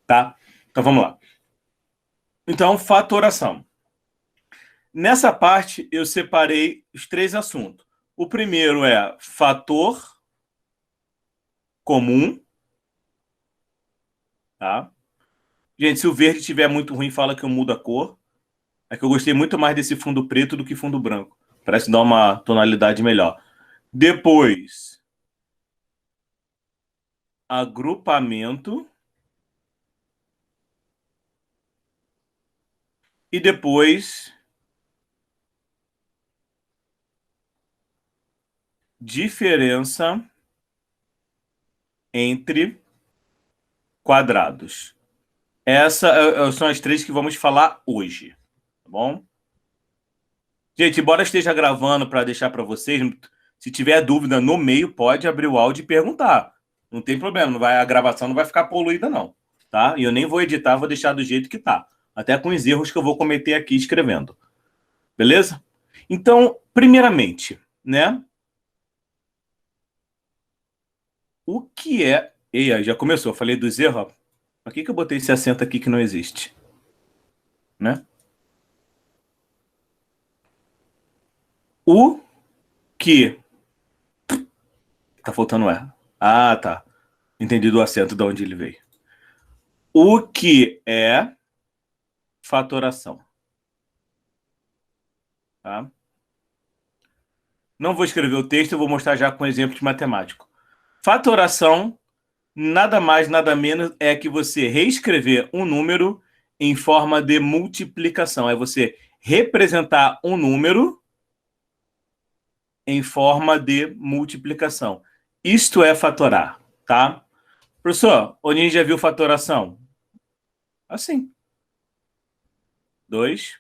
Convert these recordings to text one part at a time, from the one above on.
tá? Então, vamos lá. Então, fatoração. Nessa parte, eu separei os 3 assuntos. O primeiro é fator comum, tá? Gente, se o verde estiver muito ruim, fala que eu mudo a cor. É que eu gostei muito mais desse fundo preto do que fundo branco. Parece dar uma tonalidade melhor. Depois, agrupamento. E depois, diferença entre quadrados. Essas são as 3 que vamos falar hoje, tá bom? Gente, embora esteja gravando para deixar para vocês, se tiver dúvida no meio, pode abrir o áudio e perguntar. Não tem problema, a gravação não vai ficar poluída, não. Tá? E eu nem vou editar, vou deixar do jeito que tá. Até com os erros que eu vou cometer aqui escrevendo. Beleza? Então, primeiramente, né? O que é... Ei, já começou, eu falei dos erros. Por que eu botei esse acento aqui que não existe? Né? O que... Tá faltando R. Ah, tá. Entendi do acento de onde ele veio. O que é fatoração? Tá? Não vou escrever o texto, eu vou mostrar já com exemplo de matemático. Fatoração, nada mais, nada menos, é que você reescrever um número em forma de multiplicação. É você representar um número em forma de multiplicação. Isto é fatorar, tá? Professor, onde a gente já viu fatoração? Assim. 2,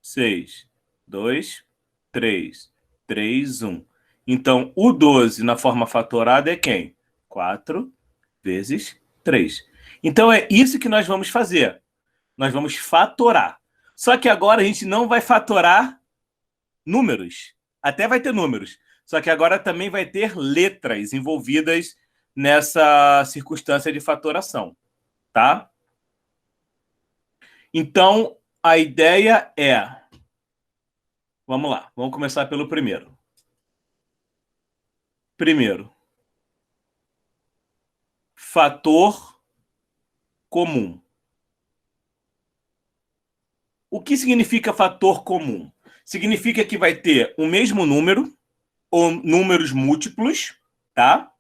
6, 2, 3, 3, 1. Então, o 12 na forma fatorada é quem? 4 vezes 3. Então, é isso que nós vamos fazer. Nós vamos fatorar. Só que agora a gente não vai fatorar números. Até vai ter números. Só que agora também vai ter letras envolvidas nessa circunstância de fatoração. Tá? Então, a ideia é... Vamos lá, vamos começar pelo primeiro. Primeiro, fator comum. O que significa fator comum? Significa que vai ter o mesmo número, ou números múltiplos, tá?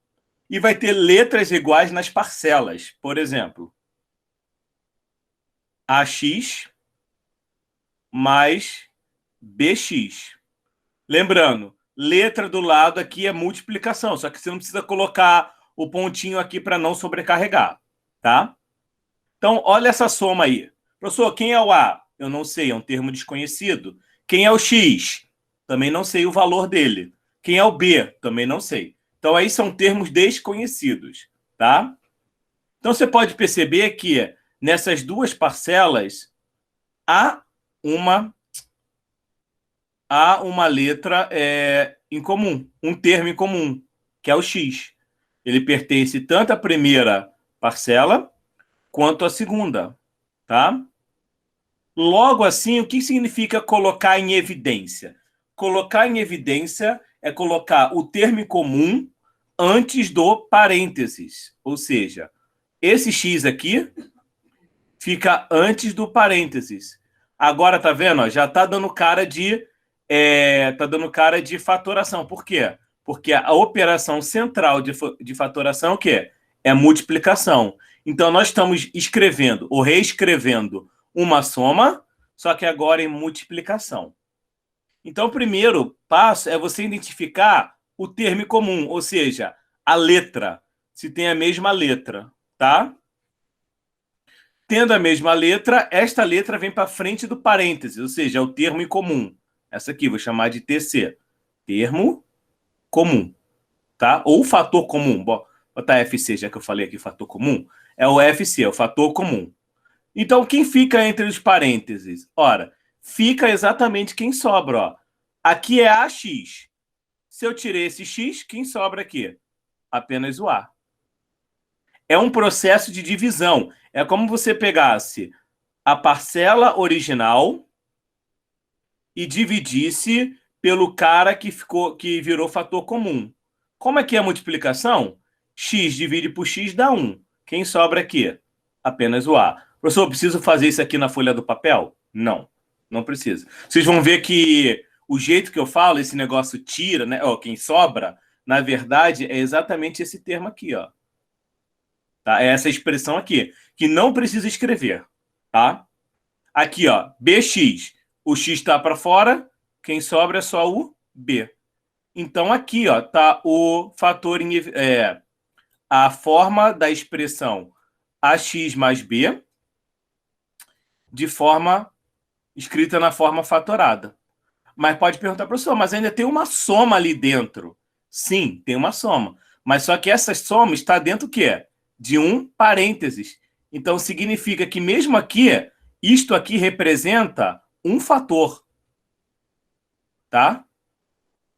E vai ter letras iguais nas parcelas. Por exemplo, AX mais BX. Lembrando, letra do lado aqui é multiplicação, só que você não precisa colocar o pontinho aqui para não sobrecarregar, tá? Então, olha essa soma aí. Professor, quem é o A? Eu não sei, é um termo desconhecido. Quem é o X? Também não sei o valor dele. Quem é o B? Também não sei. Então, aí são termos desconhecidos, tá? Então, você pode perceber que nessas duas parcelas há uma letra em comum, um termo em comum, que é o X. Ele pertence tanto à primeira parcela quanto à segunda, tá? Logo assim, o que significa colocar em evidência? Colocar em evidência é colocar o termo em comum antes do parênteses. Ou seja, esse X aqui fica antes do parênteses. Agora, tá vendo? Já tá dando cara de fatoração. Por quê? Porque a operação central de fatoração é o quê? É multiplicação. Então, nós estamos escrevendo ou reescrevendo uma soma, só que agora em multiplicação. Então, o primeiro passo é você identificar o termo comum, ou seja, a letra, se tem a mesma letra, tá? Tendo a mesma letra, esta letra vem para frente do parêntese, ou seja, é o termo em comum. Essa aqui vou chamar de TC. Termo comum, tá? Ou fator comum. Vou botar FC, já que eu falei aqui fator comum. É o FC, é o fator comum. Então, quem fica entre os parênteses? Ora, fica exatamente quem sobra, ó. Aqui é AX. Se eu tirei esse X, quem sobra aqui? Apenas o A. É um processo de divisão. É como você pegasse a parcela original e dividisse pelo cara que virou fator comum. Como é que é a multiplicação? X divide por x dá 1. Quem sobra aqui? Apenas o A. Professor, preciso fazer isso aqui na folha do papel? Não, não precisa. Vocês vão ver que o jeito que eu falo, esse negócio tira, né? Ó, quem sobra, na verdade, é exatamente esse termo aqui, ó. Tá? É essa expressão aqui, que não precisa escrever, tá? Aqui, ó, BX. O X está para fora, quem sobra é só o B. Então, aqui, ó, tá o fator a forma da expressão AX mais B de forma escrita na forma fatorada. Mas pode perguntar, professor, mas ainda tem uma soma ali dentro. Sim, tem uma soma. Mas só que essa soma está dentro do quê? De um parênteses. Então, significa que mesmo aqui, isto aqui representa um fator. Tá?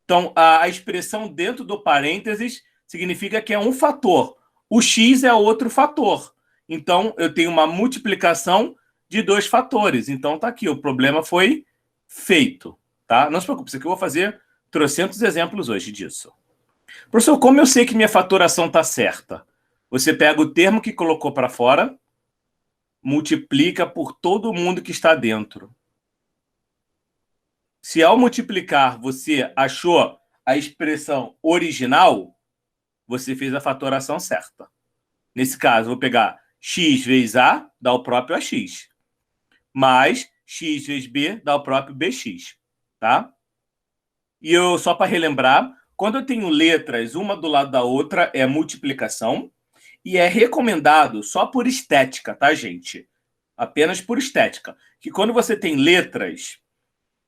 Então, a expressão dentro do parênteses significa que é um fator. O x é outro fator. Então, eu tenho uma multiplicação de 2 fatores. Então, tá aqui, o problema foi feito. Tá? Não se preocupe, isso aqui eu vou fazer trocentos exemplos hoje disso. Professor, como eu sei que minha fatoração está certa? Você pega o termo que colocou para fora, multiplica por todo mundo que está dentro. Se ao multiplicar você achou a expressão original, você fez a fatoração certa. Nesse caso, vou pegar x vezes A, dá o próprio AX. Mais x vezes B, dá o próprio BX. Tá? E eu, só para relembrar, quando eu tenho letras uma do lado da outra, é multiplicação. E é recomendado só por estética, tá, gente? Apenas por estética. Que quando você tem letras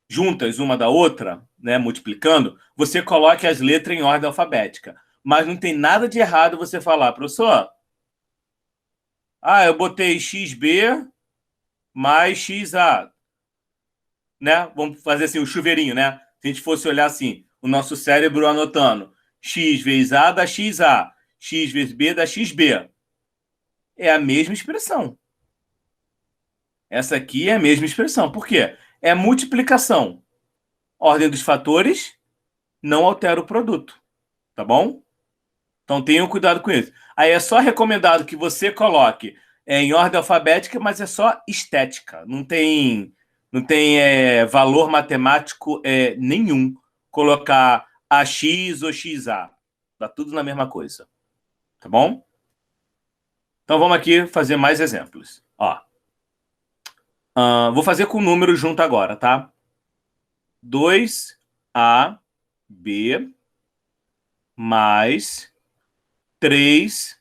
juntas uma da outra, né, multiplicando, você coloque as letras em ordem alfabética. Mas não tem nada de errado você falar, professor, eu botei XB mais XA. Né? Vamos fazer assim, o chuveirinho, né? Se a gente fosse olhar assim, o nosso cérebro anotando X vezes A dá XA, X vezes B dá XB. É a mesma expressão. Essa aqui é a mesma expressão. Por quê? É multiplicação. Ordem dos fatores não altera o produto. Tá bom? Então tenham cuidado com isso. Aí é só recomendado que você coloque em ordem alfabética, mas é só estética. Não tem valor matemático nenhum colocar AX ou XA. Dá tudo na mesma coisa. Tá bom? Então vamos aqui fazer mais exemplos. Ó. Vou fazer com o número junto agora, tá? 2AB mais 3AC.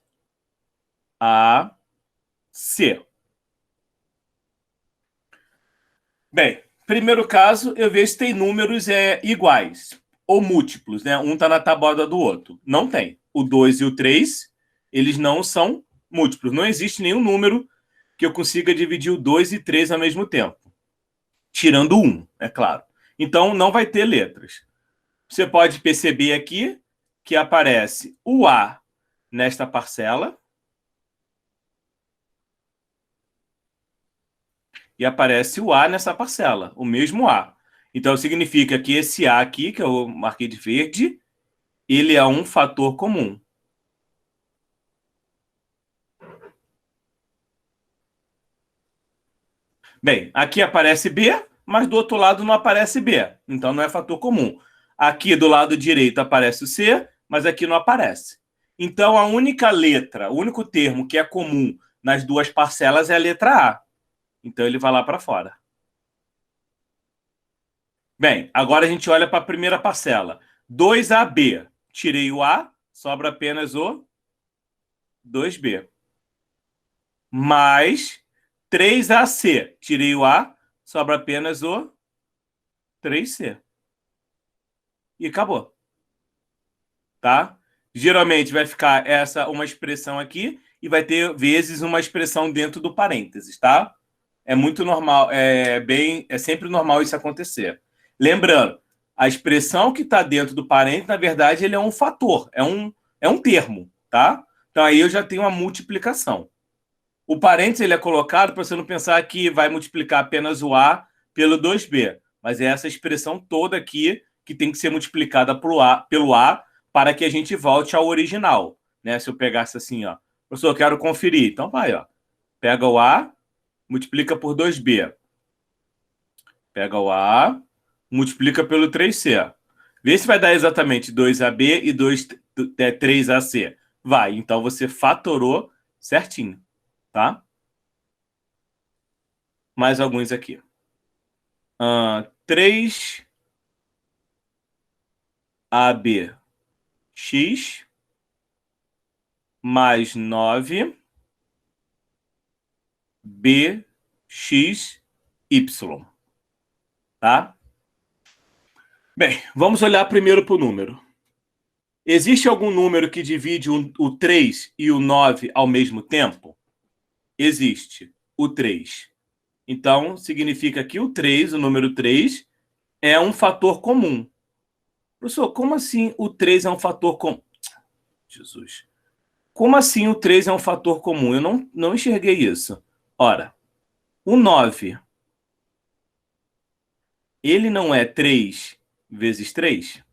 Bem, primeiro caso, eu vejo se tem números iguais ou múltiplos, né? Um está na tabuada do outro. Não tem. O 2 e o 3, eles não são múltiplos. Não existe nenhum número que eu consiga dividir o 2 e 3 ao mesmo tempo. Tirando 1, é claro. Então, não vai ter letras. Você pode perceber aqui que aparece o A nesta parcela e aparece o A nessa parcela, o mesmo A. Então, significa que esse A aqui, que eu marquei de verde, ele é um fator comum. Bem, aqui aparece B, mas do outro lado não aparece B. Então, não é fator comum. Aqui do lado direito aparece o C, mas aqui não aparece. Então, a única letra, o único termo que é comum nas duas parcelas é a letra A. Então, ele vai lá para fora. Bem, agora a gente olha para a primeira parcela. 2AB. Tirei o A, sobra apenas o 2B. Mais 3AC. Tirei o A, sobra apenas o 3C. E acabou. Tá? Geralmente vai ficar uma expressão aqui e vai ter vezes uma expressão dentro do parênteses, tá? É muito normal, é sempre normal isso acontecer. Lembrando, a expressão que está dentro do parênteses, na verdade, ele é um fator, é um termo, tá? Então, aí eu já tenho uma multiplicação. O parênteses ele é colocado para você não pensar que vai multiplicar apenas o A pelo 2B. Mas é essa expressão toda aqui que tem que ser multiplicada pelo A para que a gente volte ao original. Né? Se eu pegasse assim, ó, professor, eu quero conferir. Então vai, ó. Pega o A, multiplica por 2B. Pega o A, multiplica pelo 3C. Vê se vai dar exatamente 2AB e 3AC. Vai, então você fatorou certinho, tá? Mais alguns aqui. 3ABX mais 9BXY. Tá? Bem, vamos olhar primeiro para o número. Existe algum número que divide o 3 e o 9 ao mesmo tempo? Existe o 3. Então, significa que o 3, o número 3, é um fator comum. Professor, como assim o 3 é um fator comum? Jesus. Como assim o 3 é um fator comum? Eu não enxerguei isso. Ora, o 9, ele não é 3 vezes 3?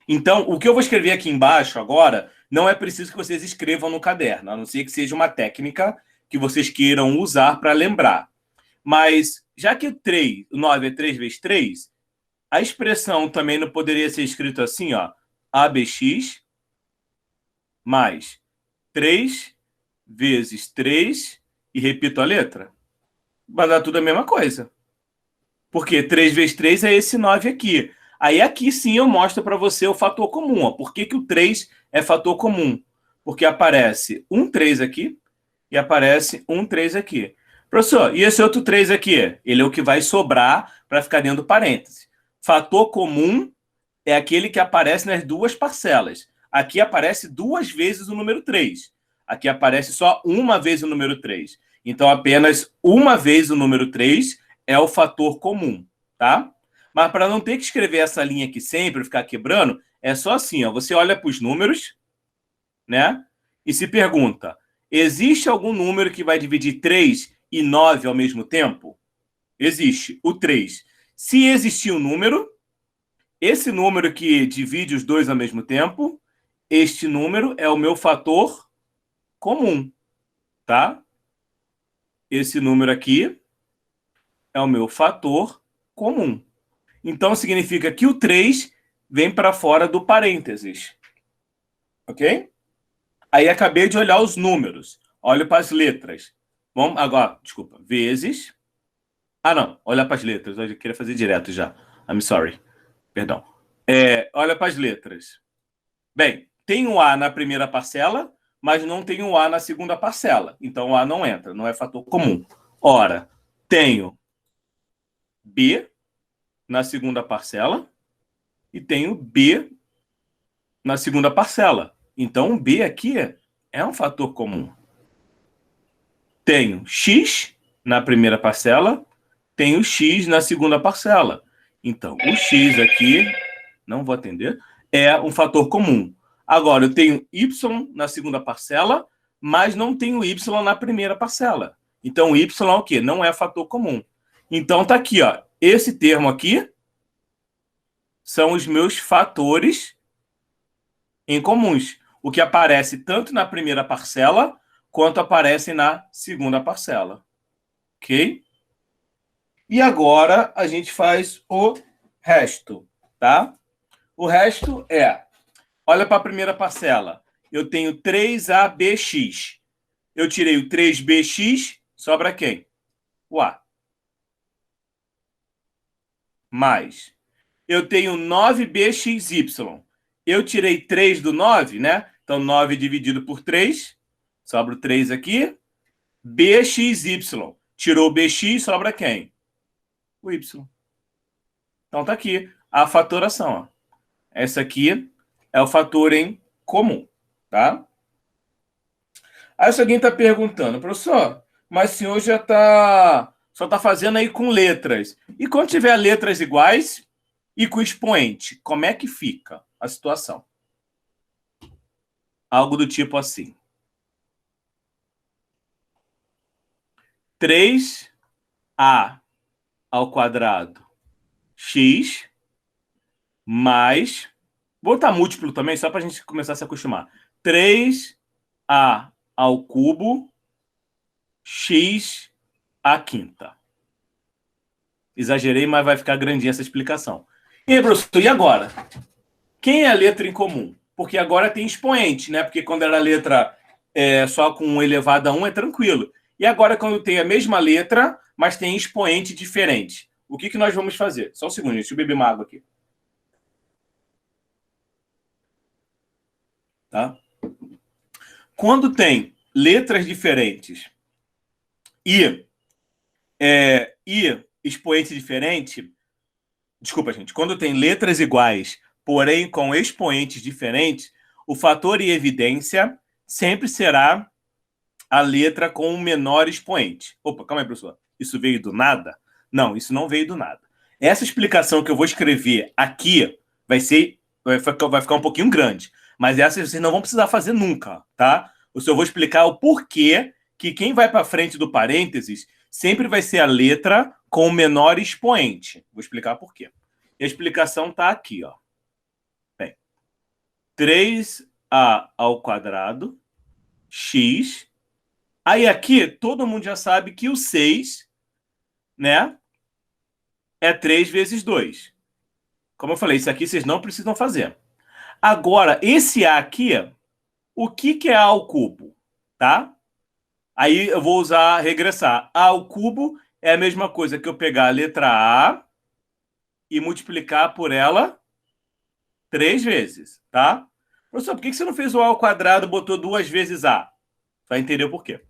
Então, o que eu vou escrever aqui embaixo agora, não é preciso que vocês escrevam no caderno, a não ser que seja uma técnica que vocês queiram usar para lembrar. Mas, já que o 9 é 3 vezes 3, a expressão também não poderia ser escrito assim, ó, ABX mais 3 vezes 3, e repito a letra. Vai dar tudo a mesma coisa. Porque 3 vezes 3 é esse 9 aqui. Aí aqui sim eu mostro para você o fator comum. Ó. Por que o 3 é fator comum? Porque aparece um 3 aqui e aparece um 3 aqui. Professor, e esse outro 3 aqui? Ele é o que vai sobrar para ficar dentro do parêntese. Fator comum é aquele que aparece nas duas parcelas. Aqui aparece duas vezes o número 3. Aqui aparece só uma vez o número 3. Então, apenas uma vez o número 3 é o fator comum, tá? Mas para não ter que escrever essa linha aqui sempre, ficar quebrando, é só assim, ó. Você olha para os números, né? E se pergunta, existe algum número que vai dividir 3 e 9 ao mesmo tempo? Existe, o 3. Se existir um número, esse número que divide os dois ao mesmo tempo, este número é o meu fator comum, tá? Esse número aqui é o meu fator comum. Então, significa que o 3 vem para fora do parênteses. Ok? Aí, acabei de olhar os números. Olho para as letras. Vamos agora, desculpa, vezes... Ah, não, olha para as letras. Eu queria fazer direto já. I'm sorry. Perdão. Olha para as letras. Bem, tem um A na primeira parcela, mas não tem um A na segunda parcela. Então, o A não entra, não é fator comum. Ora, tenho B na segunda parcela e tenho B na segunda parcela. Então, o B aqui é um fator comum. Tenho X na primeira parcela, tenho X na segunda parcela. Então, o X aqui, não vou atender, é um fator comum. Agora, eu tenho Y na segunda parcela, mas não tenho Y na primeira parcela. Então, Y é o quê? Não é fator comum. Então, tá aqui, ó. Esse termo aqui são os meus fatores em comuns. O que aparece tanto na primeira parcela, quanto aparece na segunda parcela. Ok? E agora, a gente faz o resto, tá? O resto é... Olha para a primeira parcela. Eu tenho 3ABX. Eu tirei o 3BX, sobra quem? O A. Mais. Eu tenho 9BXY. Eu tirei 3 do 9, né? Então, 9 dividido por 3, sobra o 3 aqui. BXY. Tirou o BX, sobra quem? O Y. Então, tá aqui a fatoração. Ó. Essa aqui é o fator em comum, tá? Aí alguém está perguntando, professor, mas o senhor só está fazendo aí com letras. E quando tiver letras iguais e com expoente, como é que fica a situação? algo do tipo assim. 3a ao quadrado x mais... Vou botar múltiplo também, só para a gente começar a se acostumar. 3a ao cubo x à quinta. Exagerei, mas vai ficar grandinha essa explicação. E aí, professor, e agora? Quem é a letra em comum? Porque agora tem expoente, né? Porque quando era a letra só com elevado a 1 é tranquilo. E agora, quando tem a mesma letra, mas tem expoente diferente, o que nós vamos fazer? Só um segundo, deixa eu beber uma água aqui. Tá? Quando tem letras diferentes e expoente diferente... Desculpa, gente. Quando tem letras iguais, porém com expoentes diferentes, o fator e evidência sempre será a letra com o menor expoente. Opa, calma aí, professor. Isso veio do nada? Não, isso não veio do nada. Essa explicação que eu vou escrever aqui vai ficar um pouquinho grande, mas essa vocês não vão precisar fazer nunca, tá? Eu vou explicar o porquê que quem vai para frente do parênteses sempre vai ser a letra com o menor expoente. Vou explicar por quê. E a explicação está aqui, ó. Bem, 3a ao quadrado x. Aí aqui todo mundo já sabe que o 6, né, é 3 vezes 2. Como eu falei, isso aqui vocês não precisam fazer. Agora, esse a aqui, o que é a ao cubo? Tá? Aí eu vou usar regressar. A ao cubo é a mesma coisa que eu pegar a letra A e multiplicar por ela 3 vezes, tá? Professor, por que você não fez o A ao quadrado e botou 2 vezes A? Vai entender o porquê.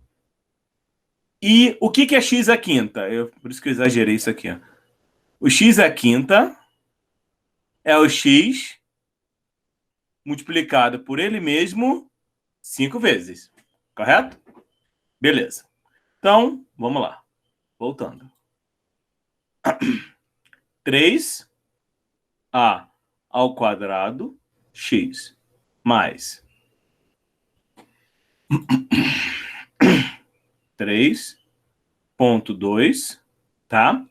E o que é x à quinta? Por isso que eu exagerei isso aqui. O x à quinta é o x multiplicado por ele mesmo 5 vezes. Correto? Beleza. Então, vamos lá. Voltando. 3a ao quadrado x mais 3,2, tá?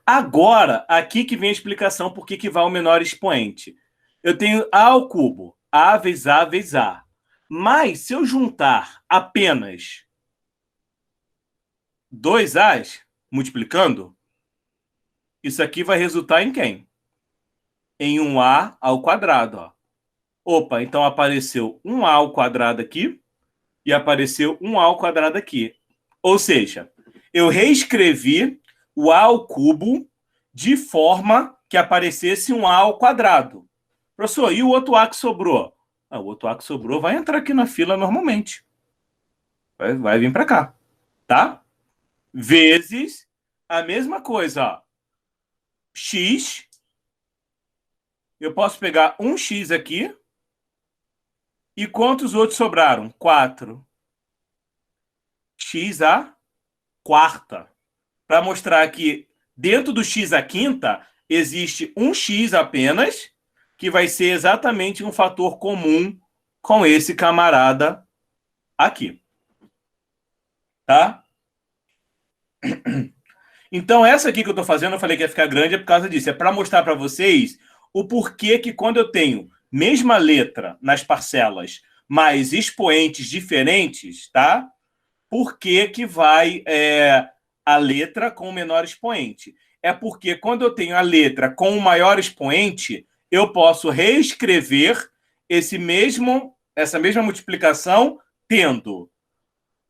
Agora, aqui que vem a explicação por que vai o menor expoente. Eu tenho a ao cubo, a vezes a vezes a. Mas, se eu juntar apenas 2 a's, multiplicando, isso aqui vai resultar em quem? Em 1a ao quadrado, ó. Opa, então apareceu 1a ao quadrado aqui e apareceu 1a ao quadrado aqui. Ou seja, eu reescrevi o a ao cubo de forma que aparecesse um a ao quadrado. Professor, e o outro a que sobrou? O outro a que sobrou vai entrar aqui na fila normalmente. Vai vir para cá, tá? Vezes a mesma coisa, ó. X. Eu posso pegar um x aqui. E quantos outros sobraram? 4. X à quarta. Para mostrar que dentro do x à quinta existe um x apenas, que vai ser exatamente um fator comum com esse camarada aqui. Tá? Então, essa aqui que eu estou fazendo, eu falei que ia ficar grande, é por causa disso. É para mostrar para vocês o porquê que quando eu tenho mesma letra nas parcelas, mas expoentes diferentes, tá? Por que vai a letra com o menor expoente? É porque quando eu tenho a letra com o maior expoente, eu posso reescrever essa mesma multiplicação tendo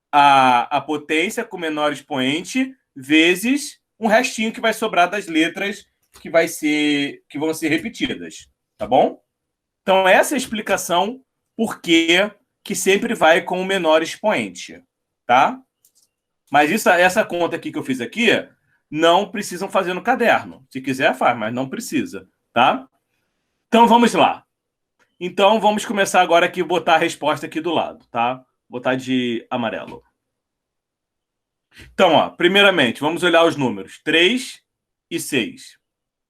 a potência com o menor expoente vezes um restinho que vai sobrar das letras que vão ser repetidas. Tá bom? Então, essa é a explicação por que sempre vai com o menor expoente. Tá? Mas essa conta aqui que eu fiz aqui, não precisam fazer no caderno. Se quiser, faz, mas não precisa. Tá? Então, vamos lá. Então, vamos começar agora aqui, botar a resposta aqui do lado. Tá? Botar de amarelo. Então, ó, primeiramente, vamos olhar os números. 3 e 6.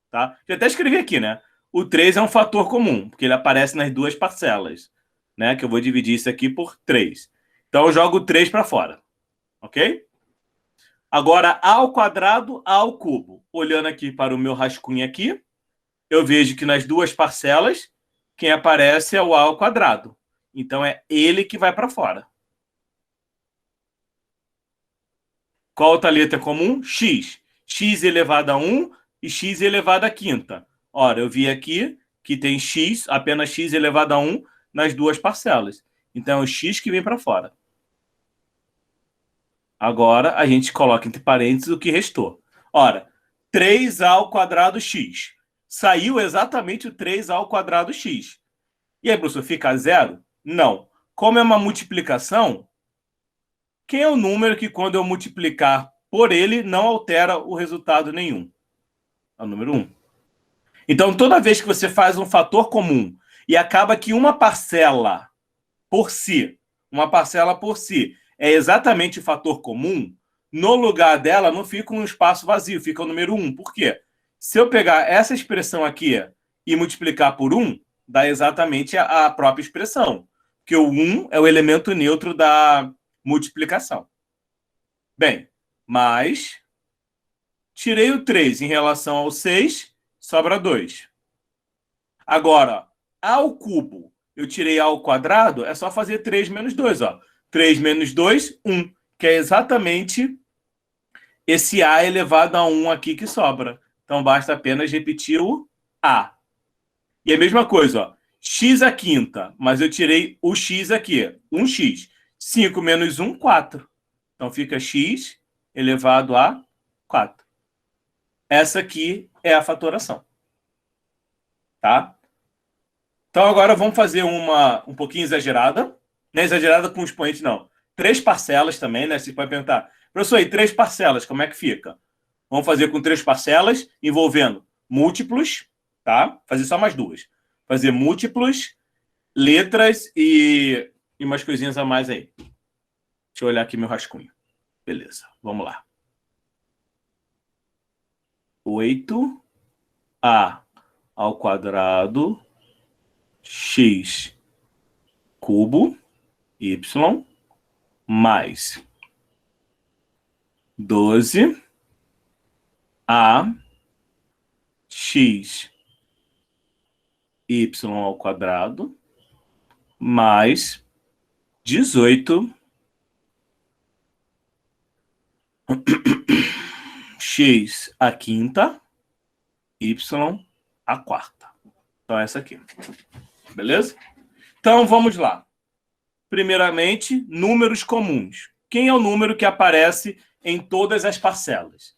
Tá? Já até escrevi aqui, né? O 3 é um fator comum, porque ele aparece nas duas parcelas. né? Que eu vou dividir isso aqui por 3. Então, eu jogo 3 para fora. Ok? Agora, a ao quadrado, a ao cubo. Olhando aqui para o meu rascunho aqui, eu vejo que nas duas parcelas, quem aparece é o a ao quadrado. Então, é ele que vai para fora. Qual outra letra é comum? X. X elevado a 1 e x elevado a quinta. Ora, eu vi aqui que tem x, apenas x elevado a 1 nas duas parcelas. Então, é o x que vem para fora. Agora, a gente coloca entre parênteses o que restou. Ora, 3a ao quadrado x. Saiu exatamente o 3a ao quadrado x. E aí, professor, fica zero? Não. Como é uma multiplicação, quem é o número que, quando eu multiplicar por ele, não altera o resultado nenhum? É o número 1. Então, toda vez que você faz um fator comum e acaba que uma parcela por si é exatamente o fator comum, no lugar dela não fica um espaço vazio, fica o número 1. Por quê? Se eu pegar essa expressão aqui e multiplicar por 1, dá exatamente a própria expressão, porque o 1 é o elemento neutro da multiplicação. Bem, mas tirei o 3 em relação ao 6, sobra 2. Agora, ao cubo, eu tirei a ao quadrado, é só fazer 3 menos 2. Ó. 3 menos 2, 1, que é exatamente esse a elevado a 1 aqui que sobra. Então, basta apenas repetir o a. E a mesma coisa, ó, x à quinta, mas eu tirei o x aqui, 1x. 5 menos 1, 4. Então, fica x elevado a 4. Essa aqui é a fatoração. Tá? Então, agora vamos fazer uma um pouquinho exagerada. Não é exagerada com expoente, não. 3 parcelas também, né? Você pode perguntar, professor, aí 3 parcelas, como é que fica? Vamos fazer com 3 parcelas, envolvendo múltiplos, tá? Fazer só mais 2. Fazer múltiplos, letras e umas coisinhas a mais aí. Deixa eu olhar aqui meu rascunho. Beleza, vamos lá. 8a ao quadrado x cubo y mais 12a x y ao quadrado mais 18 x à quinta y à quarta. Então, essa aqui. Beleza? Então, vamos lá. Primeiramente, números comuns. Quem é o número que aparece em todas as parcelas?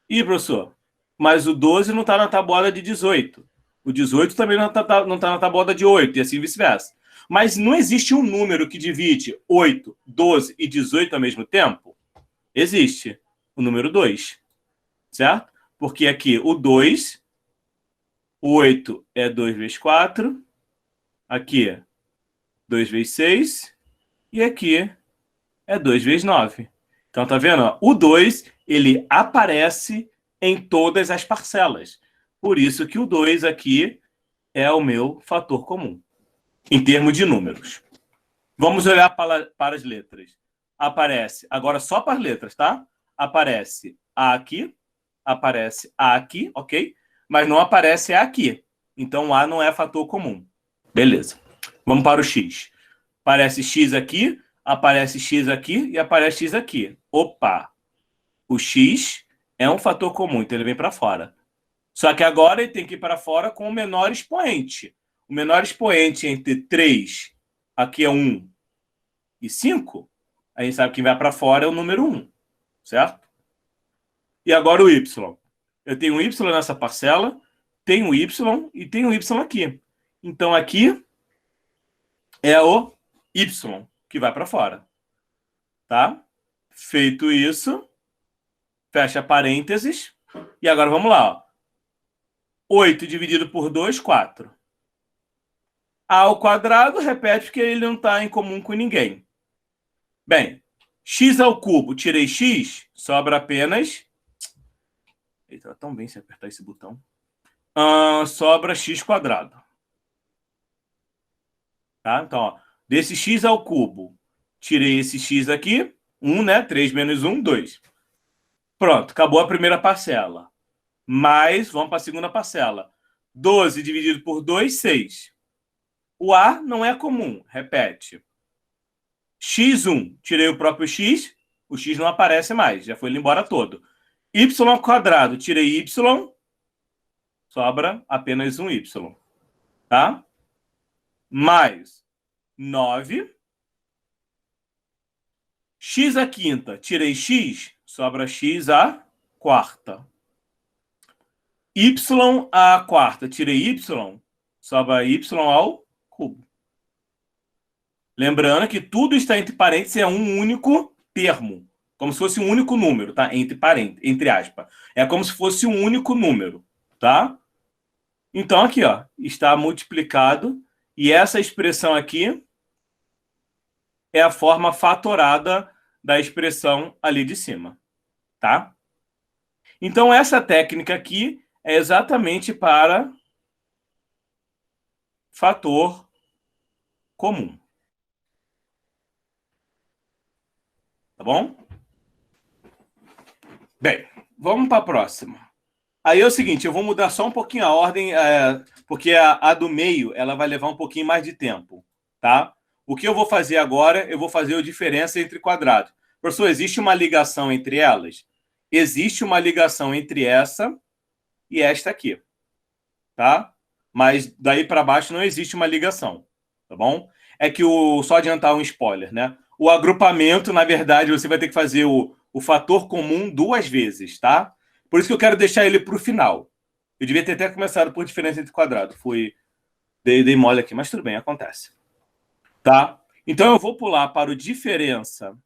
Ih, professor, mas o 12 não está na tabuada de 18. O 18 também não está na tabuada de 8, e assim vice-versa. Mas não existe um número que divide 8, 12 e 18 ao mesmo tempo? Existe. O número 2. Certo? Porque aqui o 2, o 8 é 2 vezes 4, aqui é 2 vezes 6, e aqui é 2 vezes 9. Então, tá vendo? O 2, ele aparece em todas as parcelas. Por isso que o 2 aqui é o meu fator comum, em termos de números. Vamos olhar para as letras. Aparece, agora só para as letras, tá? Aparece A aqui, ok? Mas não aparece A aqui. Então, A não é fator comum. Beleza. Vamos para o X. Aparece X aqui, aparece X aqui e aparece X aqui. Opa! O X é um fator comum, então ele vem para fora. Só que agora ele tem que ir para fora com o menor expoente. O menor expoente entre 3, aqui é 1, e 5, a gente sabe que vai para fora é o número 1, certo? E agora o Y. Eu tenho um Y nessa parcela, tenho um Y e tenho um Y aqui. Então aqui é o Y que vai para fora. Tá? Feito isso, fecha parênteses. E agora vamos lá. Ó. 8 dividido por 2, 4. A ao quadrado, repete porque ele não está em comum com ninguém. Bem, x ao cubo, tirei x, sobra apenas... Eita, tão bem se apertar esse botão. Sobra x quadrado. Tá? Então, ó, Desse x ao cubo, tirei esse x aqui, 1, né? 3 menos 1, 2. Pronto, acabou a primeira parcela. Mais, vamos para a segunda parcela. 12 dividido por 2, 6. O A não é comum, repete. x1, tirei o próprio x, o x não aparece mais, já foi embora todo. Y², tirei y, sobra apenas um y. Tá? Mais 9. X à quinta, tirei x, sobra x à quarta. Y à quarta, tirei y, sobra y ao cubo. Lembrando que tudo está entre parênteses, é um único termo. Como se fosse um único número, tá? Entre parênteses, entre aspas. É como se fosse um único número, tá? Então, aqui, ó, está multiplicado. E essa expressão aqui é a forma fatorada da expressão ali de cima, tá? Então, essa técnica aqui é exatamente para fator comum. Tá bom? Bem, vamos para a próxima. Aí é o seguinte, eu vou mudar só um pouquinho a ordem, porque a do meio ela vai levar um pouquinho mais de tempo, tá? O que eu vou fazer agora, eu vou fazer a diferença entre quadrados. Professor, existe uma ligação entre elas? Existe uma ligação entre essa e esta aqui, tá? Mas daí para baixo não existe uma ligação, tá bom? É que só adiantar um spoiler, né? O agrupamento, na verdade, você vai ter que fazer o fator comum 2 vezes, tá? Por isso que eu quero deixar ele para o final. Eu devia ter até começado por diferença entre quadrados. Dei mole aqui, mas tudo bem, acontece. Tá? Então eu vou pular para o diferença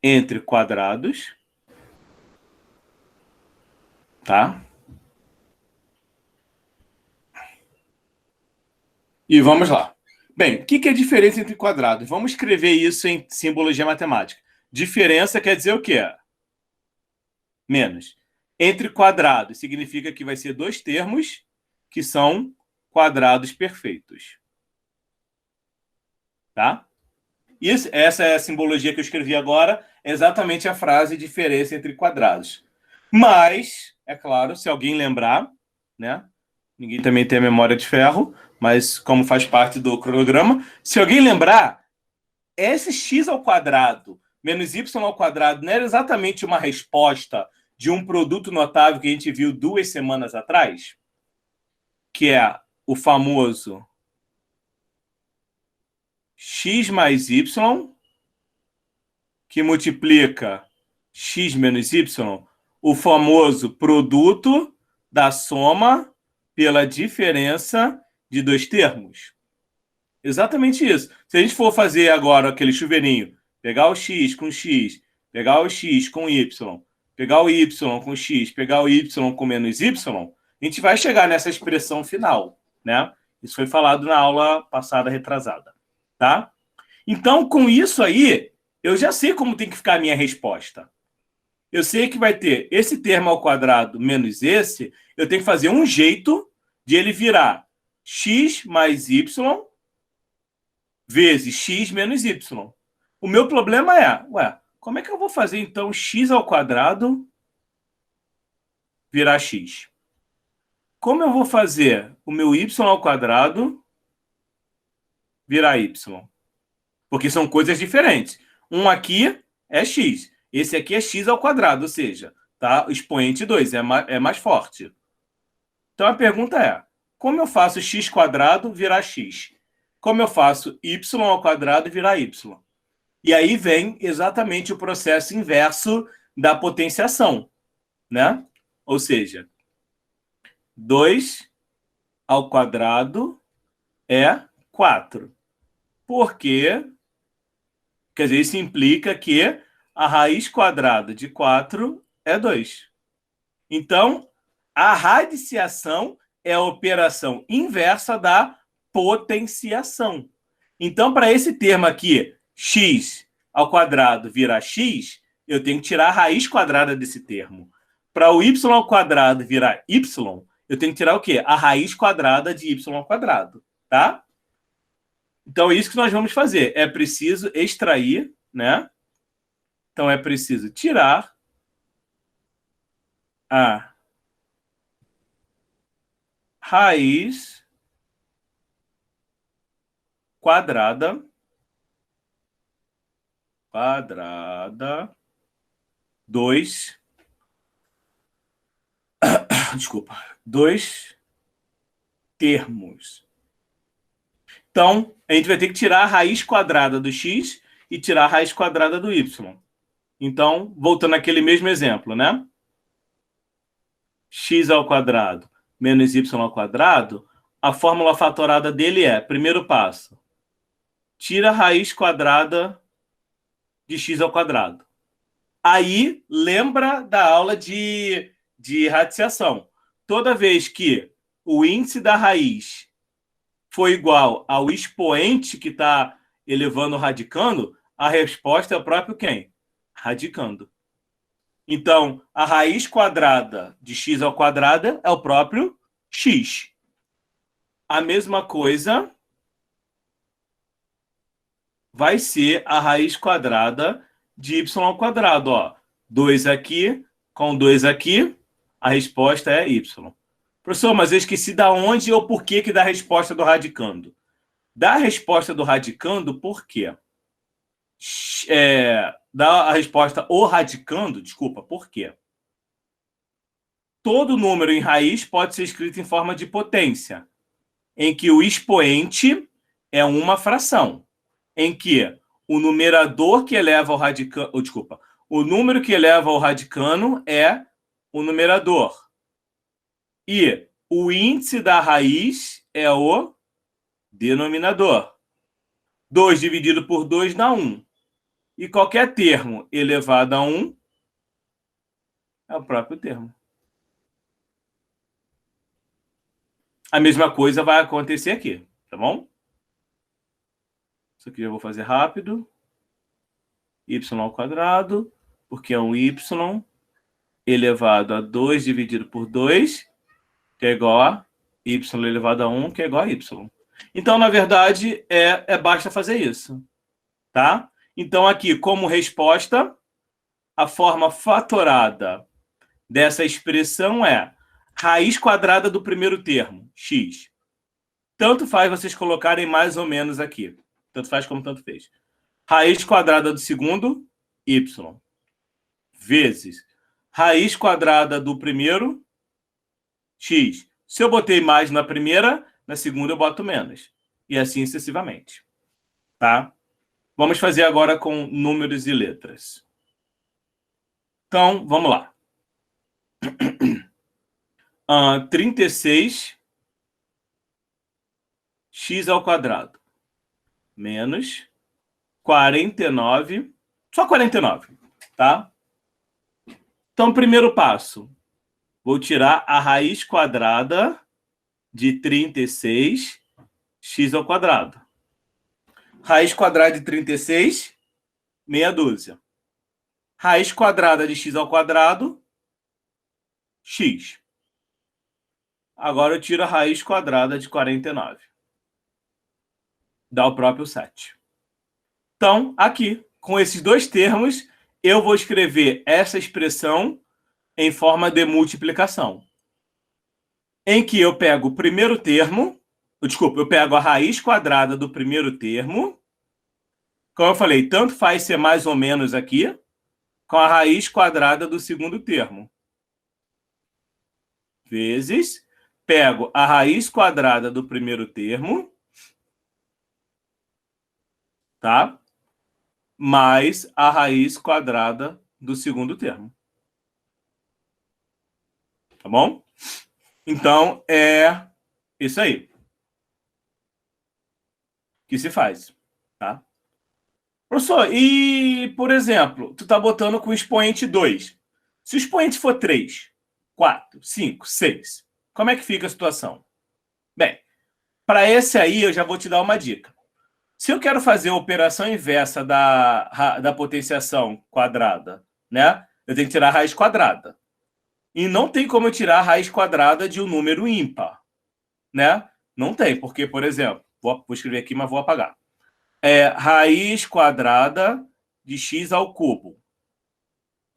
entre quadrados. Tá? E vamos lá. Bem, o que é diferença entre quadrados? Vamos escrever isso em simbologia matemática. Diferença quer dizer o quê? Menos. Entre quadrados significa que vai ser 2 termos que são quadrados perfeitos. Tá? Essa é a simbologia que eu escrevi agora, é exatamente a frase diferença entre quadrados. Mas, é claro, se alguém lembrar, né? Ninguém também tem a memória de ferro, mas como faz parte do cronograma, se alguém lembrar, esse x² menos y² não era exatamente uma resposta de um produto notável que a gente viu 2 semanas atrás? Que é o famoso x mais y, que multiplica x menos y, o famoso produto da soma pela diferença de 2 termos. Exatamente isso. Se a gente for fazer agora aquele chuveirinho, pegar o x com x, pegar o x com y, pegar o y com x, pegar o y com menos y, a gente vai chegar nessa expressão final, né? Isso foi falado na aula passada, retrasada, tá? Então, com isso aí, eu já sei como tem que ficar a minha resposta. Eu sei que vai ter esse termo ao quadrado menos esse, eu tenho que fazer um jeito de ele virar x mais y vezes x menos y. O meu problema é, como é que eu vou fazer, então, x² virar x? Como eu vou fazer o meu y² virar y? Porque são coisas diferentes. Um aqui é x, esse aqui é x², ou seja, tá? O expoente 2 é mais forte. Então, a pergunta é, como eu faço x² virar x? Como eu faço y² virar y? E aí vem exatamente o processo inverso da potenciação, né? Ou seja, 2 ao quadrado é 4. Porque, quer dizer, isso implica que a raiz quadrada de 4 é 2. Então, a radiciação é a operação inversa da potenciação. Então, para esse termo aqui, x² virar x, eu tenho que tirar a raiz quadrada desse termo. Para o y ao quadrado virar y, eu tenho que tirar o quê? A raiz quadrada de y ao quadrado, tá? Então, é isso que nós vamos fazer. É preciso extrair, né? Então, é preciso tirar a raiz quadrada 2, desculpa, 2 termos. Então, a gente vai ter que tirar a raiz quadrada do x e tirar a raiz quadrada do y. Então, voltando àquele mesmo exemplo, né? X ao quadrado menos y ao quadrado, a fórmula fatorada dele é, primeiro passo, tira a raiz quadrada de x ao quadrado. Aí, lembra da aula de radiciação. Toda vez que o índice da raiz for igual ao expoente que está elevando ou radicando, a resposta é o próprio quem? Radicando. Então, a raiz quadrada de x ao quadrado é o próprio x. A mesma coisa vai ser a raiz quadrada de y ao quadrado. Ó. 2 aqui com 2 aqui, a resposta é y. Professor, mas eu esqueci da onde ou por que dá a resposta do radicando. Dá a resposta do radicando por quê? Dá a resposta o radicando, desculpa, por quê? Todo número em raiz pode ser escrito em forma de potência, em que o expoente é uma fração, em que o numerador que eleva ao radicano, o número que eleva ao radicano é o numerador. E o índice da raiz é o denominador. 2 dividido por 2 dá 1. E qualquer termo elevado a 1 é o próprio termo. A mesma coisa vai acontecer aqui, tá bom? Isso aqui eu vou fazer rápido. Y ao quadrado, porque é um y elevado a 2 dividido por 2, que é igual a y elevado a 1, que é igual a y. Então, na verdade, basta fazer isso, tá? Então, aqui, como resposta, a forma fatorada dessa expressão é raiz quadrada do primeiro termo, x. Tanto faz vocês colocarem mais ou menos aqui. Tanto faz como tanto fez. Raiz quadrada do segundo, y. Vezes raiz quadrada do primeiro, x. Se eu botei mais na primeira, na segunda eu boto menos. E assim sucessivamente. Tá? Vamos fazer agora com números e letras. Então, vamos lá. 36 x ao quadrado menos 49, só 49, tá? Então, primeiro passo, vou tirar a raiz quadrada de 36 x ao quadrado. Raiz quadrada de 36, meia dúzia. Raiz quadrada de x ao quadrado, x. Agora eu tiro a raiz quadrada de 49. Dá o próprio 7. Então, aqui, com esses dois termos, eu vou escrever essa expressão em forma de multiplicação. Em que eu pego o primeiro termo, eu pego a raiz quadrada do primeiro termo, como eu falei, tanto faz ser mais ou menos aqui, com a raiz quadrada do segundo termo. Vezes, pego a raiz quadrada do primeiro termo, tá? Mais a raiz quadrada do segundo termo. Tá bom? Então, é isso aí que se faz, tá? Professor, e, por exemplo, tu tá botando com o expoente 2. Se o expoente for 3, 4, 5, 6, como é que fica a situação? Bem, para esse aí eu já vou te dar uma dica. Se eu quero fazer a operação inversa da potenciação quadrada né? Eu tenho que tirar a raiz quadrada. E não tem como eu tirar a raiz quadrada de um número ímpar, né? Não tem, porque, por exemplo, vou escrever aqui, mas vou apagar. Raiz quadrada de x ao cubo.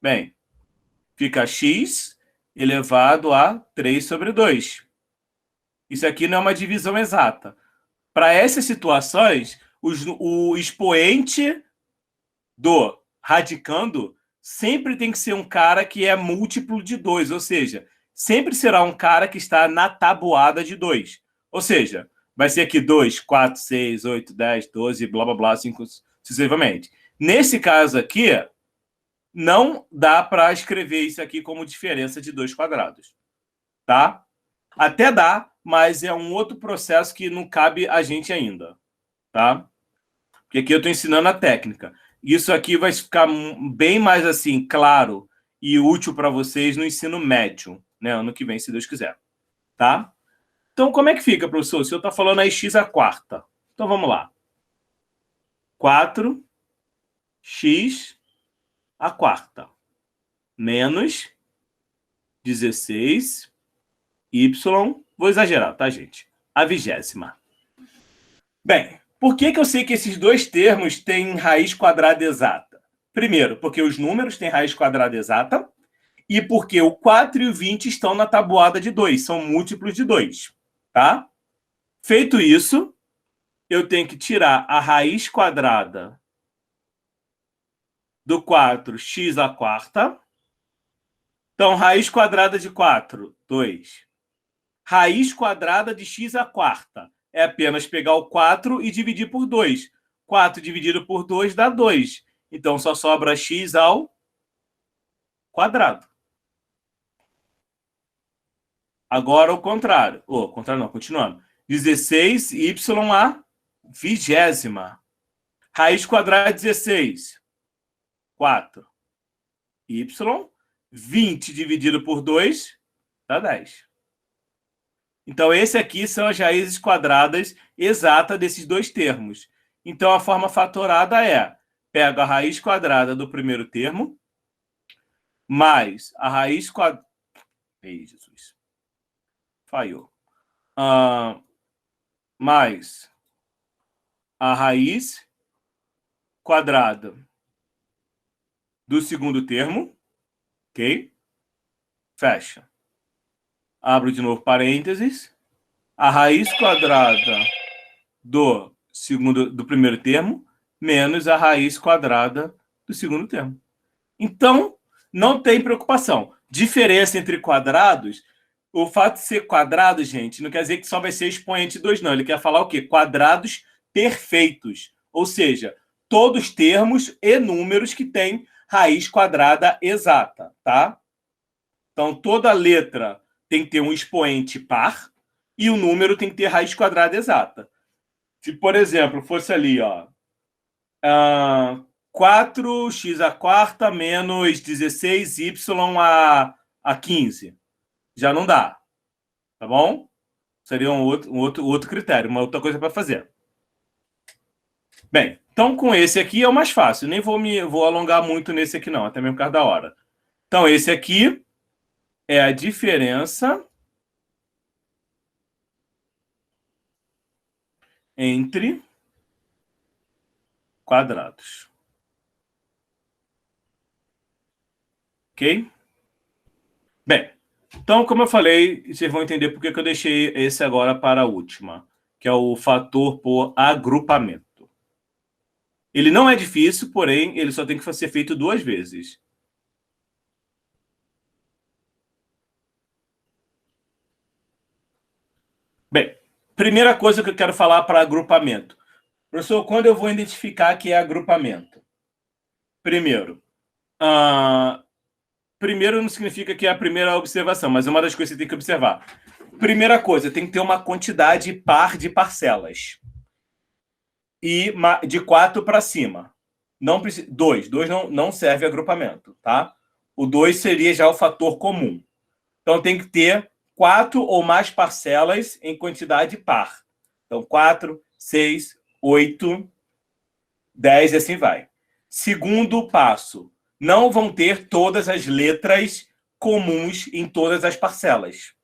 Bem, fica x elevado a 3 sobre 2. Isso aqui não é uma divisão exata. Para essas situações, o expoente do radicando sempre tem que ser um cara que é múltiplo de 2, ou seja, sempre será um cara que está na tabuada de 2. Ou seja, vai ser aqui 2, 4, 6, 8, 10, 12, blá, blá, blá, assim sucessivamente. Nesse caso aqui, não dá para escrever isso aqui como diferença de 2 quadrados. Tá? Até dá, mas é um outro processo que não cabe a gente ainda. Tá? Porque aqui eu estou ensinando a técnica. Isso aqui vai ficar bem mais assim claro e útil para vocês no ensino médio, né? Ano que vem, se Deus quiser. Tá? Então, como é que fica, professor? O senhor está falando aí x à quarta. Então, vamos lá. 4x à quarta menos 16y. Vou exagerar, tá, gente? A 20ª. Bem, por que eu sei que esses dois termos têm raiz quadrada exata? Primeiro, porque os números têm raiz quadrada exata e porque o 4 e o 20 estão na tabuada de 2, são múltiplos de 2, tá? Feito isso, eu tenho que tirar a raiz quadrada do 4x à quarta. Então, raiz quadrada de 4, 2. Raiz quadrada de x à quarta. É apenas pegar o 4 e dividir por 2. 4 dividido por 2 dá 2. Então, só sobra x ao quadrado. Agora, o contrário. Contrário não, continuando. 16y à 20ª. Raiz quadrada de 16. 4. Y. 20 dividido por 2 dá 10. Então, esse aqui são as raízes quadradas exatas desses dois termos. Então, a forma fatorada é: pego a raiz quadrada do primeiro termo mais a raiz quadrada... Ei, Jesus. Falhou. Mais a raiz quadrada do segundo termo. Ok? Fecha. Abro de novo parênteses. A raiz quadrada do primeiro termo menos a raiz quadrada do segundo termo. Então, não tem preocupação. Diferença entre quadrados, o fato de ser quadrado, gente, não quer dizer que só vai ser expoente 2, não. Ele quer falar o quê? Quadrados perfeitos. Ou seja, todos termos e números que têm raiz quadrada exata, tá? Então, toda letra tem que ter um expoente par e o número tem que ter raiz quadrada exata. Se, por exemplo, fosse ali, 4x à quarta menos 16y a 15. Já não dá. Tá bom? Seria um outro critério, uma outra coisa para fazer. Bem, então com esse aqui é o mais fácil. Nem vou alongar muito nesse aqui não, até mesmo por causa da hora. Então esse aqui é a diferença entre quadrados. Ok? Bem, então, como eu falei, vocês vão entender por que eu deixei esse agora para a última, que é o fator por agrupamento. Ele não é difícil, porém, ele só tem que ser feito 2 vezes. Bem, primeira coisa que eu quero falar para agrupamento. Professor, quando eu vou identificar que é agrupamento? Primeiro, primeiro não significa que é a primeira observação, mas é uma das coisas que você tem que observar. Primeira coisa, tem que ter uma quantidade par de parcelas. E de 4 para cima. Não precisa, 2 não serve agrupamento, tá? O 2 seria já o fator comum. Então tem que ter 4 ou mais parcelas em quantidade par. Então 4, 6, 8, 10 e assim vai. Segundo passo, não vão ter todas as letras comuns em todas as parcelas.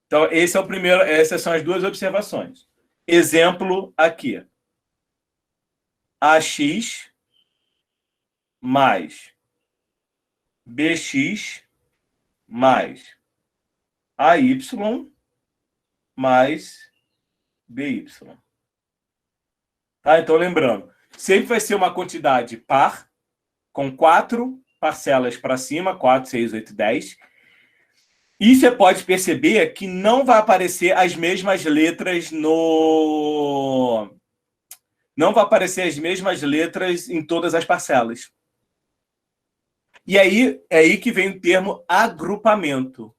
Então, esse é o primeiro, essas são as duas observações. Exemplo aqui. AX mais BX mais AY mais BY. Tá? Então, lembrando, sempre vai ser uma quantidade par, com 4 parcelas para cima, 4, 6, 8, 10. E você pode perceber que não vai aparecer as mesmas letras no... Não vai aparecer as mesmas letras em todas as parcelas. E aí, é aí que vem o termo agrupamento.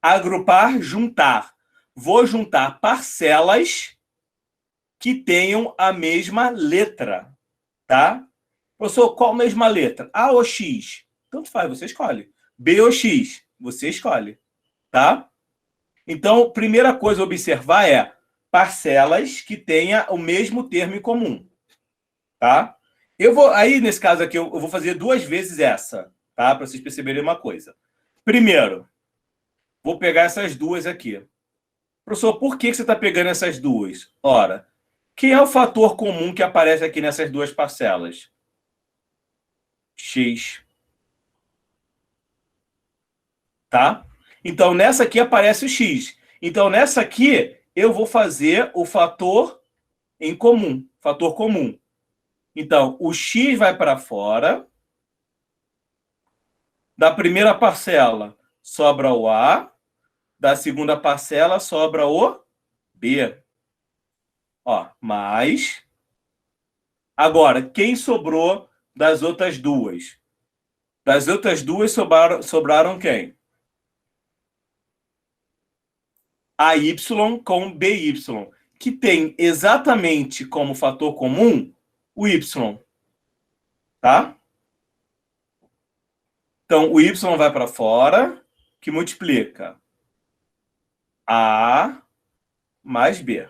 Agrupar, juntar. Vou juntar parcelas que tenham a mesma letra, tá? Professor, qual a mesma letra? A ou X? Tanto faz, você escolhe. B ou X? Você escolhe, tá? Então, primeira coisa a observar é parcelas que tenha o mesmo termo em comum, tá? Aí, nesse caso aqui, eu vou fazer 2 vezes essa, tá? Para vocês perceberem uma coisa. Primeiro, vou pegar essas duas aqui. Professor, por que você está pegando essas duas? Ora, quem é o fator comum que aparece aqui nessas duas parcelas? X. Tá? Então, nessa aqui aparece o X. Então, nessa aqui, eu vou fazer o fator em comum. Fator comum. Então, o X vai para fora. Da primeira parcela, sobra o A. Da segunda parcela, sobra o B. Ó, mais. Agora, quem sobrou das outras duas? Das outras duas sobraram quem? AY com BY, que tem exatamente como fator comum o Y. Tá? Então, o Y vai para fora, que multiplica A mais B.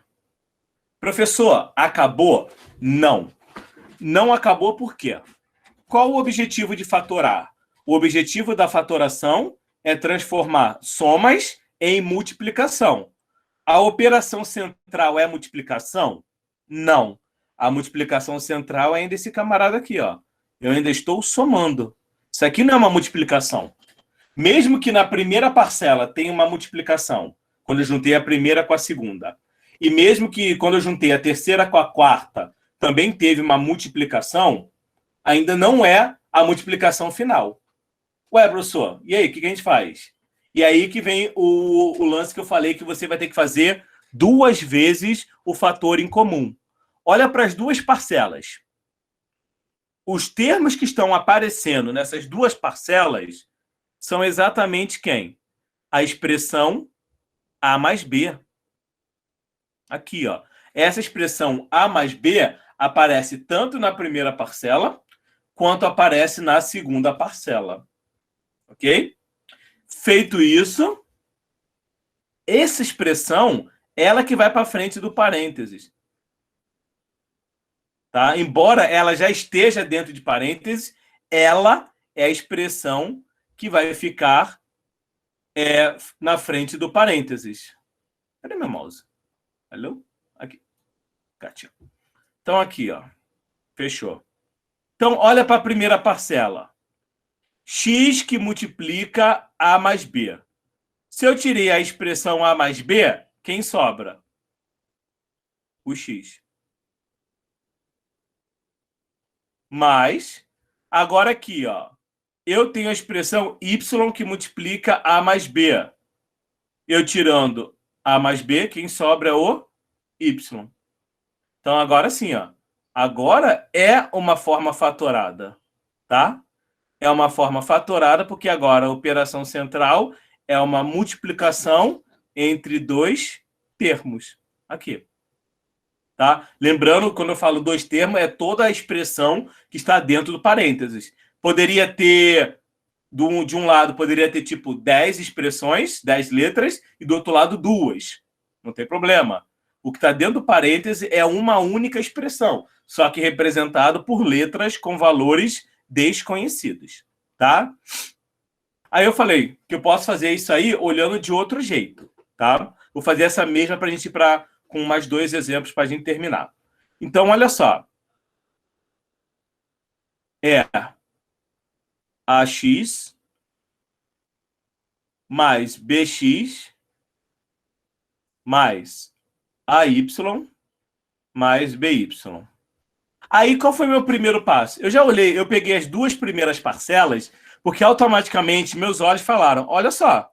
Professor, acabou? Não. Não acabou por quê? Qual o objetivo de fatorar? O objetivo da fatoração é transformar somas em multiplicação. A operação central é multiplicação? Não. A multiplicação central é ainda esse camarada aqui, ó. Eu ainda estou somando. Isso aqui não é uma multiplicação. Mesmo que na primeira parcela tenha uma multiplicação, quando eu juntei a primeira com a segunda, e mesmo que quando eu juntei a terceira com a quarta, também teve uma multiplicação, ainda não é a multiplicação final. Ué, professor, e aí, o que a gente faz? E aí que vem o lance que eu falei, que você vai ter que fazer 2 vezes o fator em comum. Olha para as duas parcelas. Os termos que estão aparecendo nessas duas parcelas são exatamente quem? A expressão A mais B. Aqui, ó. Essa expressão A mais B aparece tanto na primeira parcela quanto aparece na segunda parcela. Ok? Feito isso, essa expressão, ela que vai para frente do parênteses. Tá? Embora ela já esteja dentro de parênteses, ela é a expressão que vai ficar na frente do parênteses. Cadê meu mouse? Alô? Aqui. Gatinho. Então, aqui, ó. Fechou. Então, olha para a primeira parcela. X que multiplica A mais B. Se eu tirei a expressão A mais B, quem sobra? O X. Mas, agora aqui, ó. Eu tenho a expressão Y que multiplica A mais B. Eu tirando A mais B, quem sobra é o Y. Então, agora sim, ó. Agora é uma forma fatorada, tá? É uma forma fatorada porque agora a operação central é uma multiplicação entre 2 termos. Aqui. Tá? Lembrando, quando eu falo 2 termos, é toda a expressão que está dentro do parênteses. Poderia ter, de um lado, poderia ter tipo 10 expressões, 10 letras, e do outro lado 2. Não tem problema. O que está dentro do parêntese é uma única expressão, só que representado por letras com valores desconhecidos, tá? Aí eu falei que eu posso fazer isso aí olhando de outro jeito, tá? Vou fazer essa mesma para a gente ir com mais 2 exemplos para a gente terminar. Então, olha só. É AX mais BX mais AY mais BY. Aí, qual foi meu primeiro passo? Eu já olhei, eu peguei as 2 primeiras parcelas, porque automaticamente meus olhos falaram, olha só,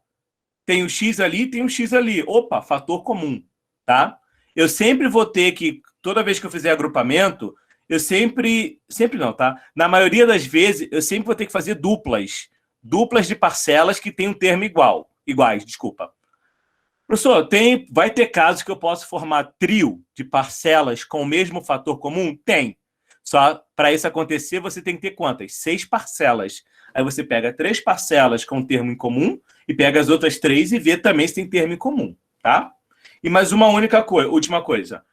tem um X ali, tem um X ali. Opa, fator comum, tá? Eu sempre vou ter que, toda vez que eu fizer agrupamento, eu sempre não, tá? Na maioria das vezes, eu sempre vou ter que fazer duplas de parcelas que tem um termo iguais, desculpa. Professor, vai ter casos que eu posso formar trio de parcelas com o mesmo fator comum? Tem. Só para isso acontecer, você tem que ter quantas? 6 parcelas. Aí você pega 3 parcelas com termo em comum e pega as outras 3 e vê também se tem termo em comum, tá? E mais uma última coisa.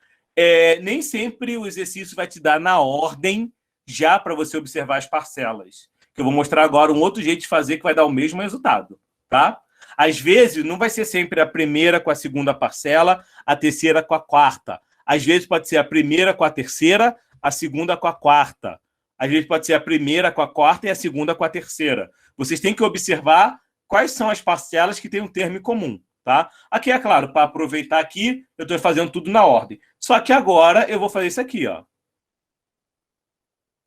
Nem sempre o exercício vai te dar na ordem já para você observar as parcelas. Que eu vou mostrar agora um outro jeito de fazer que vai dar o mesmo resultado, tá? Às vezes, não vai ser sempre a primeira com a segunda parcela, a terceira com a quarta. Às vezes pode ser a primeira com a terceira, a segunda com a quarta. Às vezes pode ser a primeira com a quarta e a segunda com a terceira. Vocês têm que observar quais são as parcelas que têm um termo em comum, tá? Aqui, é claro, para aproveitar aqui, eu estou fazendo tudo na ordem. Só que agora eu vou fazer isso aqui, ó.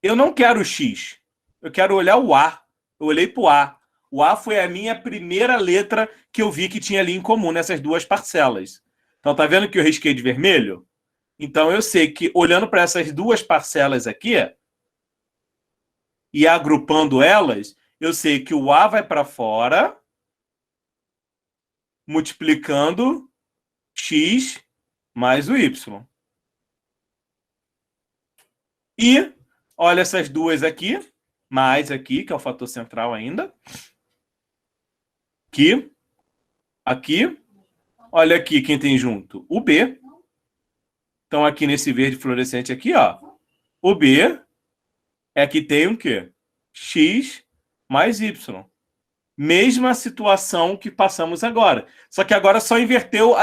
Eu não quero o X. Eu quero olhar o A. Eu olhei para o A. O A foi a minha primeira letra que eu vi que tinha ali em comum nessas 2 parcelas. Então, tá vendo que eu risquei de vermelho? Então, eu sei que, olhando para essas 2 parcelas aqui e agrupando elas, eu sei que o A vai para fora, multiplicando X mais o Y. E, olha essas 2 aqui, mais aqui, que é o fator central ainda. Aqui. Olha aqui quem tem junto. O B. Então, aqui nesse verde fluorescente aqui, ó. O B é que tem o quê? X mais Y. Mesma situação que passamos agora. Só que agora só inverteu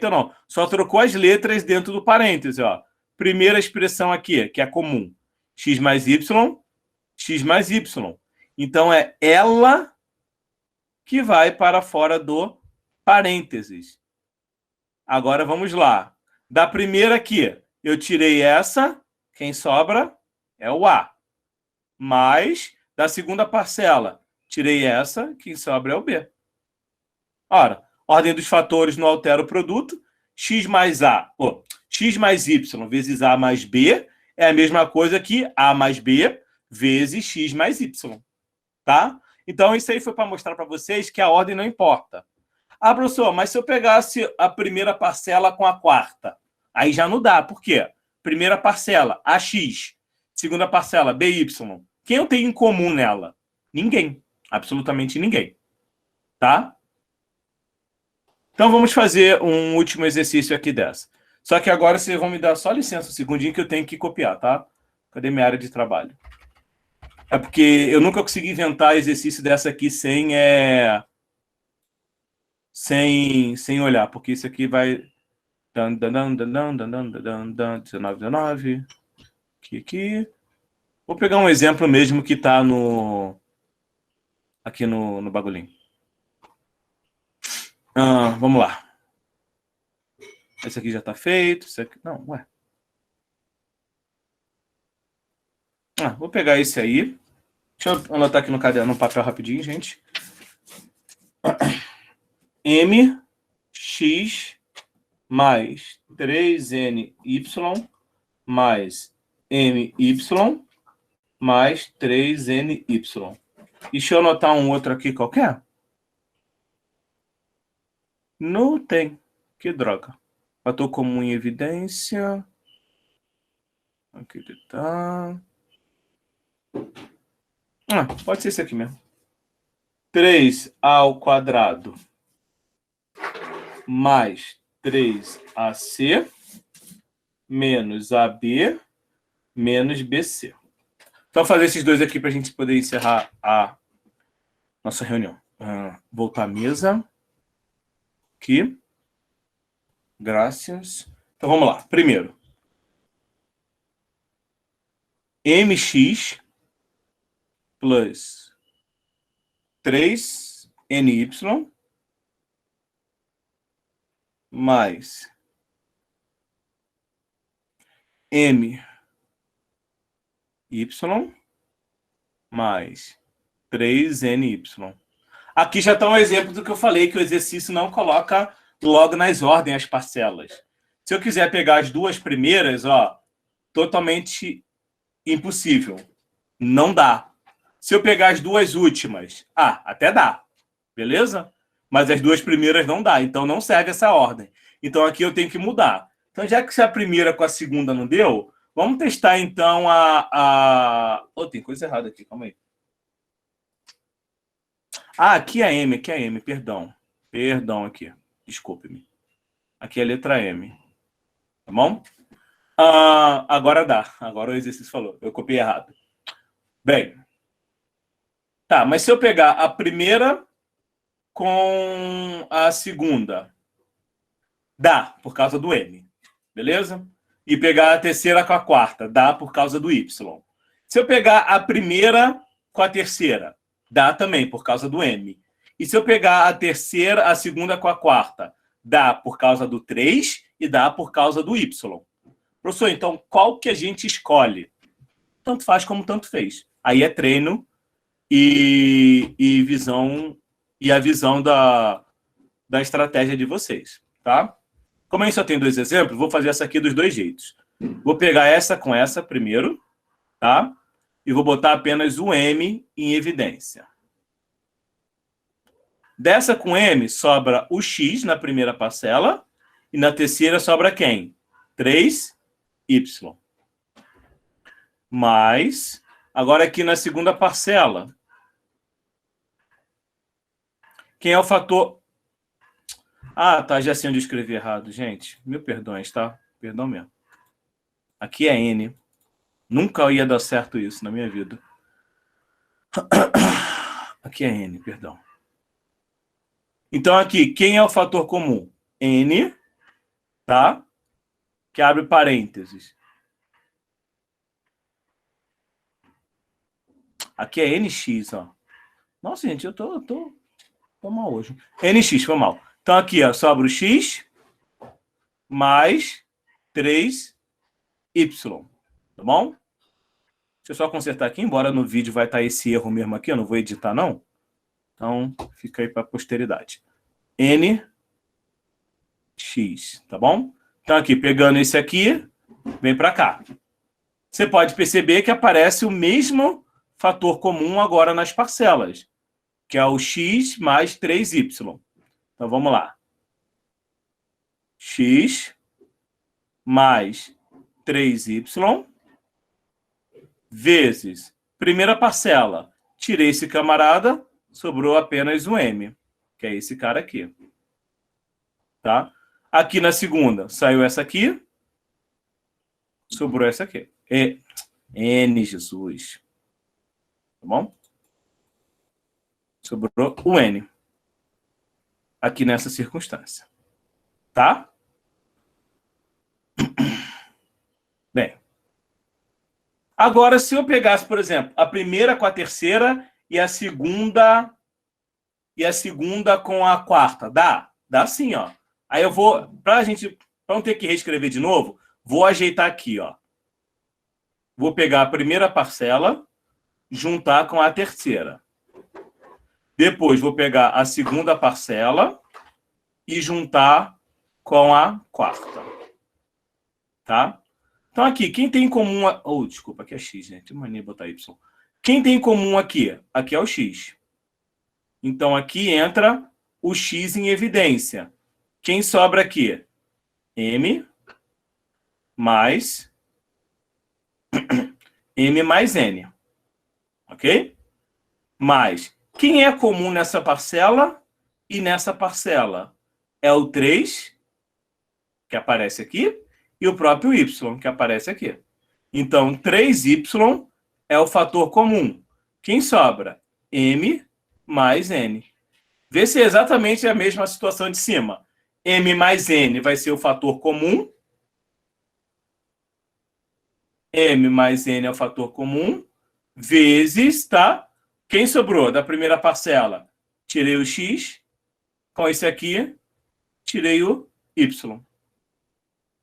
não. Só trocou as letras dentro do parêntese, ó. Primeira expressão aqui, que é comum. X mais Y, X mais Y. Então, é ela que vai para fora do parênteses. Agora, vamos lá. Da primeira aqui, eu tirei essa. Quem sobra é o A. Mais, da segunda parcela, tirei essa. Quem sobra é o B. Ora, ordem dos fatores não altera o produto. X mais Y vezes A mais B é a mesma coisa que A mais B vezes X mais Y. Tá? Então, isso aí foi para mostrar para vocês que a ordem não importa. Ah, professor, mas se eu pegasse a primeira parcela com a quarta, aí já não dá. Por quê? Primeira parcela, AX. Segunda parcela, BY. Quem eu tenho em comum nela? Ninguém. Absolutamente ninguém. Tá? Então, vamos fazer um último exercício aqui dessa. Só que agora vocês vão me dar só licença um segundinho que eu tenho que copiar, tá? Cadê minha área de trabalho? É porque eu nunca consegui inventar exercício dessa aqui sem olhar, porque isso aqui vai 19. Aqui. Vou pegar um exemplo mesmo que está aqui no bagulhinho. Vamos lá. Esse aqui já está feito. Esse aqui, não, ué. Vou pegar esse aí. Deixa eu anotar aqui no caderno, no papel rapidinho, gente. MX mais 3NY mais MY mais 3NY. E deixa eu anotar um outro aqui qualquer? Não tem. Que droga. Fator comum em evidência. Aqui tá. Pode ser esse aqui mesmo. 3 ao quadrado mais 3AC menos AB menos BC. Então, fazer esses dois aqui para a gente poder encerrar a nossa reunião. Voltar à mesa. Aqui. Graças. Então, vamos lá. Primeiro. mx plus 3ny mais my mais 3ny. Aqui já está um exemplo do que eu falei, que o exercício não coloca logo nas ordens as parcelas. Se eu quiser pegar as duas primeiras, ó, totalmente impossível. Não dá. Se eu pegar as duas últimas, até dá. Beleza? Mas as duas primeiras não dá. Então não serve essa ordem. Então aqui eu tenho que mudar. Então já que se a primeira com a segunda não deu, vamos testar então tem coisa errada aqui, calma aí. Aqui é M, perdão. Perdão aqui. Desculpe-me. Aqui é a letra M. Tá bom? Agora dá. Agora o exercício falou. Eu copiei errado. Bem. Tá, mas se eu pegar a primeira com a segunda, dá, por causa do M. Beleza? E pegar a terceira com a quarta, dá por causa do Y. Se eu pegar a primeira com a terceira, dá também, por causa do M. E se eu pegar a segunda com a quarta, dá por causa do 3 e dá por causa do Y. Professor, então, qual que a gente escolhe? Tanto faz como tanto fez. Aí é treino e visão, e a visão da estratégia de vocês, tá? Como a gente só tem dois exemplos, vou fazer essa aqui dos dois jeitos. Vou pegar essa com essa primeiro, tá? E vou botar apenas o M em evidência. Dessa com M, sobra o X na primeira parcela. E na terceira sobra quem? 3Y. Mais, agora aqui na segunda parcela. Quem é o fator... tá, já sei onde eu escrevi errado, gente. Mil perdões, tá? Perdão mesmo. Aqui é N. Nunca ia dar certo isso na minha vida. Aqui é N, perdão. Então, aqui, quem é o fator comum? N, tá? Que abre parênteses. Aqui é NX, ó. Nossa, gente, eu tô mal hoje. NX, foi mal. Então, aqui, ó, sobra o X mais 3Y. Tá bom? Deixa eu só consertar aqui, embora no vídeo vai estar esse erro mesmo aqui, eu não vou editar, não. Então, fica aí para a posteridade. NX, tá bom? Então, aqui, pegando esse aqui, vem para cá. Você pode perceber que aparece o mesmo fator comum agora nas parcelas, que é o X mais 3Y. Então, vamos lá. X mais 3Y vezes primeira parcela. Tirei esse camarada, sobrou apenas um M, que é esse cara aqui. Tá? Aqui na segunda, saiu essa aqui, sobrou essa aqui. N, Jesus. Tá bom? Sobrou o N. Aqui nessa circunstância. Tá? Bem. Agora, se eu pegasse, por exemplo, a primeira com a terceira e a segunda com a quarta, dá? Dá sim, ó. Aí eu vou, para não ter que reescrever de novo, vou ajeitar aqui, ó. Vou pegar a primeira parcela, juntar com a terceira. Depois vou pegar a segunda parcela e juntar com a quarta. Tá? Então, aqui, quem tem em comum... desculpa, aqui é X, gente. Tem mania de botar Y. Quem tem em comum aqui? Aqui é o X. Então, aqui entra o X em evidência. Quem sobra aqui? M mais N. Ok? Mas, quem é comum nessa parcela e nessa parcela? É o 3, que aparece aqui, e o próprio Y, que aparece aqui. Então, 3Y é o fator comum. Quem sobra? M mais N. Vê se é exatamente a mesma situação de cima. M mais N vai ser o fator comum. M mais N é o fator comum. Vezes, tá? Quem sobrou da primeira parcela? Tirei o X. Com esse aqui, tirei o Y.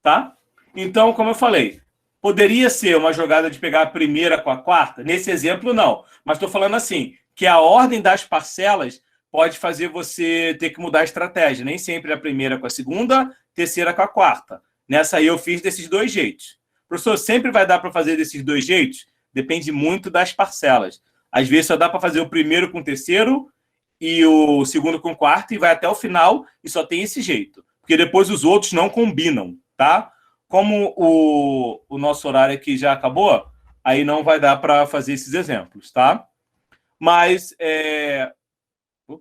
Tá? Então, como eu falei, poderia ser uma jogada de pegar a primeira com a quarta? Nesse exemplo, não. Mas estou falando assim, que a ordem das parcelas pode fazer você ter que mudar a estratégia. Nem sempre a primeira com a segunda, terceira com a quarta. Nessa aí eu fiz desses dois jeitos. Professor, sempre vai dar para fazer desses dois jeitos? Depende muito das parcelas. Às vezes só dá para fazer o primeiro com o terceiro e o segundo com o quarto e vai até o final e só tem esse jeito. Porque depois os outros não combinam, tá? Como o nosso horário aqui já acabou, aí não vai dar para fazer esses exemplos, tá? Mas